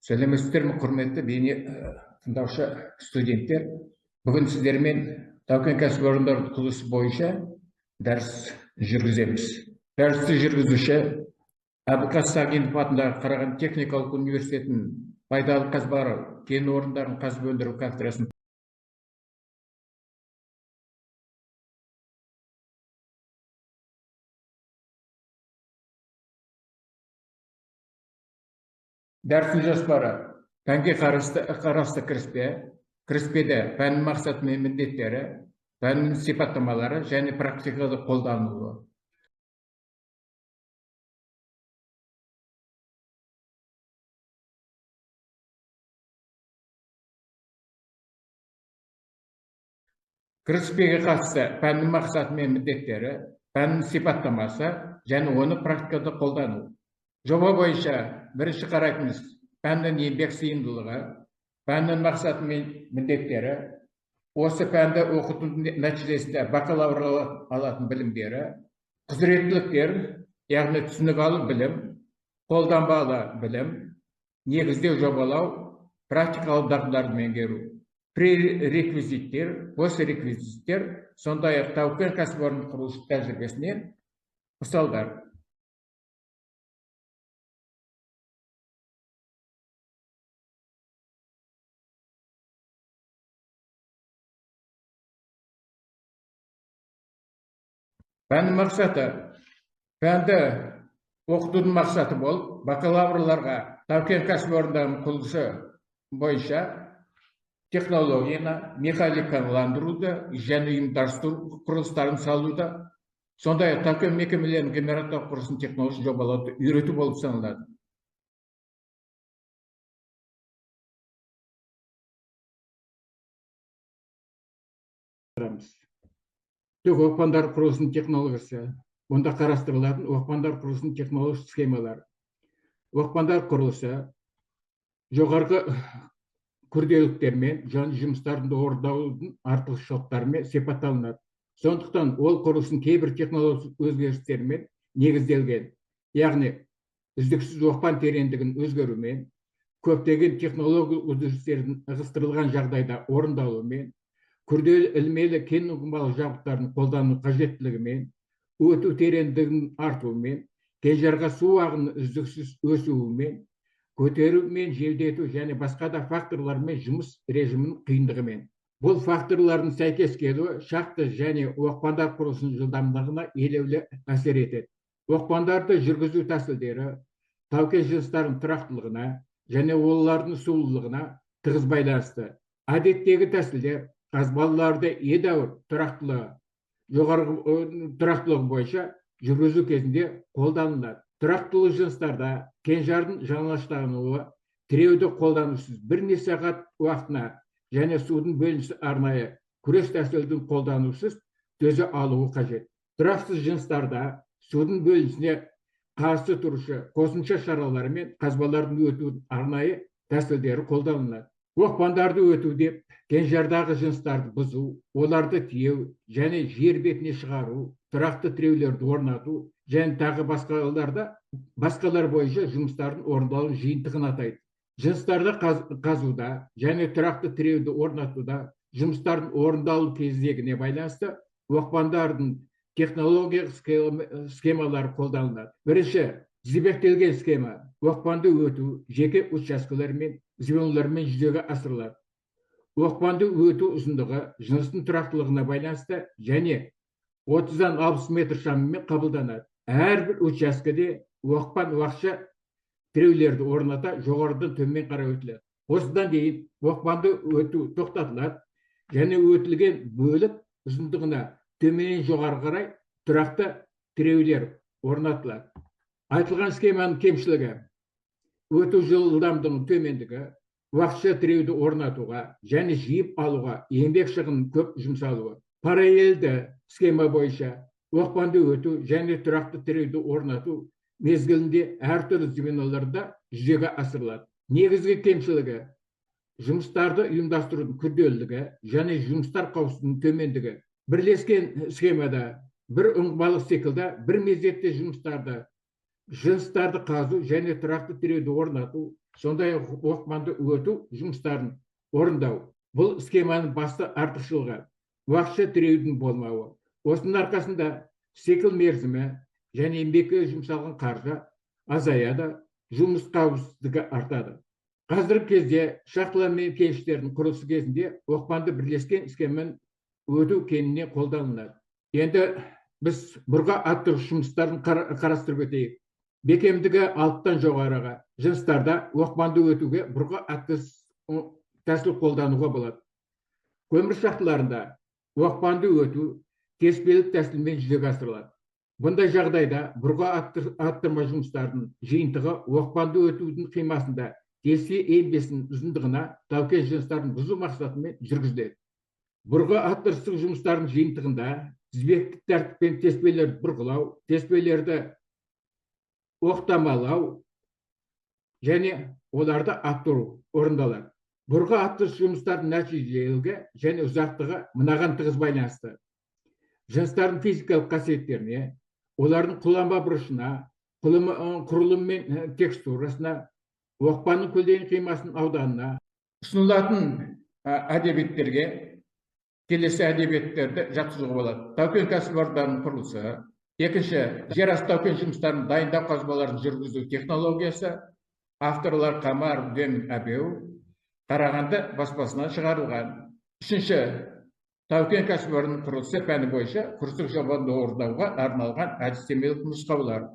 Сәлеметсіздер ме, құрметті бейне тыңдаушы студенттер. Бүгін сіздермен тау-кен кәсіпорындары құрылысы бойынша дәріс жүргіземіз. Дәрісті жүргізуші Әбілқас Сағинов атындағы Қарағанды техникалық университетінің пайдалы қазбалар кен орындарын қазба өндіру кафедрасын дәрістің жоспары пәнге қарасты кіріспеде пәннің мақсаты мен міндеттері, пәннің сипаттамалары және практикада қолданылуы. Кіріспеге қатысты пәннің мақсаты мен міндеттері, пәннің сипаттамасы және оны практикада қолдану. Жоба бойынша бірінші қарайтынымыз пәннің еңбек сыйымдылығы, пәннің мақсаты мен міндеттері, осы пәнді оқытудың нәтижесінде бакалавр алатын білімдері, құзыреттіліктер, яғни түсінік алу білім, қолданбалы білім, негіздеу жобалау, практикалық дағдыларды меңгеру, пререквизиттер, постреквизиттер, сондай-ақ тау-кен кәсіпорын құрылыс тәжірибесінен мысалдар. Пәннің мақсаты. Пәнді оқытудың мақсаты болып, бакалаврларға тау-кен кәсіпорындарының құрылысы бойынша технологияны, механикаландыруды және ұйымдастыру құрылыстарын салуды, сондай-ақ тау-кен мекемелерінің генератор құрылысын технология жобалауды үйрету болып саналады. Оқпандар құрылысының технологиясы. Онда қарастырылатын оқпандар құрылысының технология схемалары. Оқпандар құрылысы жоғарғы күрделіліктермен және жұмыстарды орындаудың артықшылықтарымен сипатталынады. Сондықтан ол құрылыстың кейбір технологиялық өзгерістермен негізделген. Яғни үздіксіз оқпан тереңдігін өзгерумен, көптеген технологиялық өзгерістердің ығыстырылған жағдайда орындалуымен, күрделі ілмелі кен ұңғымалы жабдықтарын қолдану қажеттілігімен, өту тереңдігінің артуымен, кенжарға су ағынының үздіксіз өсуімен, көтеру мен желдету және басқа да факторлармен жұмыс режимінің қиындығымен. Бұл факторлардың сәйкес келуі шахта және оқпандар құрылысының жылдамдығына елеулі әсер етеді. Оқпандарды жүргізу тәсілдері тау-кен жыныстарының тұрақтылығына және олардың сулылығына тығыз байланысты. Әдеттегі тәсілдер қазбаларды едәуір тұрақтылығы бойынша жүргізу кезінде қолданылады. Тұрақтылы жыныстарда кенжардың жалаңаштануы тіреуді қолданусыз бірнеше сағат уақытына және судың бөлінісі арнайы күрес тәсілдің қолданусыз төзе алуы қажет. Тұрақсыз жыныстарда судың бөлінісіне қарсы тұрушы қосымша шаралары мен қазбалардың өтудің арнайы тәсілдері қолданылады. Оқпандарды өту деп кенжардағы жыныстарды бұзу, оларды тиеу және жер бетіне шығару, тұрақты тіреулерді орнату және тағы басқалар бойынша жұмыстардың орындалу жиынтығын атайды. Жыныстарды қазуда және тұрақты тіреуді орнатуда жұмыстардың орындалу кезегіне байланысты оқпандардың технологиялық схемалары қолданылады. Бірінші, тізбектелген схема. Оқпанды өту жеке учаскелермен, звенолармен жүзеге асырылады. Оқпанды өту ұзындығы жыныстың тұрақтылығына байланысты және 30-дан 60 метр шамымен қабылданады. Әрбір учаскеде оқпан уақытша тіреулерді орната жоғарыдан төмен қарай өтіледі. Осыдан кейін оқпанды өту тоқтатылады және өтілген бөлік ұзындығына төменнен жоғары қарай тұрақты тіреулер орнатылады. Айтылған схеманың кемшілігі: өту жылдамдығының төмендігі, уақытша тіреуді орнатуға және жиып алуға еңбек шығынының көп жұмсалуы. Параллельді схема бойынша оқпанды өту және тұрақты тіреуді орнату мезгілінде әртүрлі звеноларда жүзеге асырылады. Негізгі кемшілігі: жұмыстарды ұйымдастырудың күрделілігі және жұмыстар қауіпсіздігінің төмендігі. Бірлескен схемада бір ұңғымалық циклда бір мезетте жұмыстарды жыныстарды қазу және тұрақты тіреуді орнату, сондай-ақ оқпанды өту жұмыстарын орындау. Бұл схеманың басты артықшылығы уақытша тіреудің болмауы. Осының арқасында цикл мерзімі және еңбекке жұмсалған қаржы азаяды, жұмыс қауіпсіздігі артады. Қазіргі кезде шахталар мен кеніштердің құрылысы кезінде оқпанды бірлескен схемамен өту кеңінен қолданылады. Енді біз бұрға аттырғыш жұмыстарын қарастырып өтейік. Бекемдігі 6-тан жоғарыға жыныстарда оқпанды өтуге бұрға аттырғыш тәсіл қолдануға болады. Көмір шахталарында оқпанды өту кеспелік тәсілмен жүзеге асырылады. Бұндай жағдайда бұрға аттырма жұмыстарының жиынтығы оқпанды өтудің қимасында кеспе енбесінің ұзындығына тау-кен жыныстарын бұзу мақсатымен жүргізіледі. Бұрға аттырыстық жұмыстардың жиынтығында тізбектік тәртіппен теспелерді бұрғылау, теспелерді оқтамалау және оларды аттыру орындалады. Бұрға аттырыс жұмыстардың нәтижелілігі және ұзақтығы мынаған тығыз байланысты. Жыныстардың физикалық қасиеттеріне, олардың құланба бұрышына, құрылым мен текстурасына, оқпанның көлденең қимасының ауданына, ұсынылатын әдебиеттерге келесі әдебиеттерді жатқызуға болады. Тау-кен кәсіпорындарының құрылысы. Екінші, жер асты тау-кен жұмыстарын дайындау қазбаларын жүргізу технологиясы. Авторлар Қамар Дем Әбеу, Қарағанды баспасынан шығарылған. Үшінші, тау-кен кәсіпорынның құрылысы пәні бойынша курстық жобаны орындауға арналған әдістемелік нұсқаулар.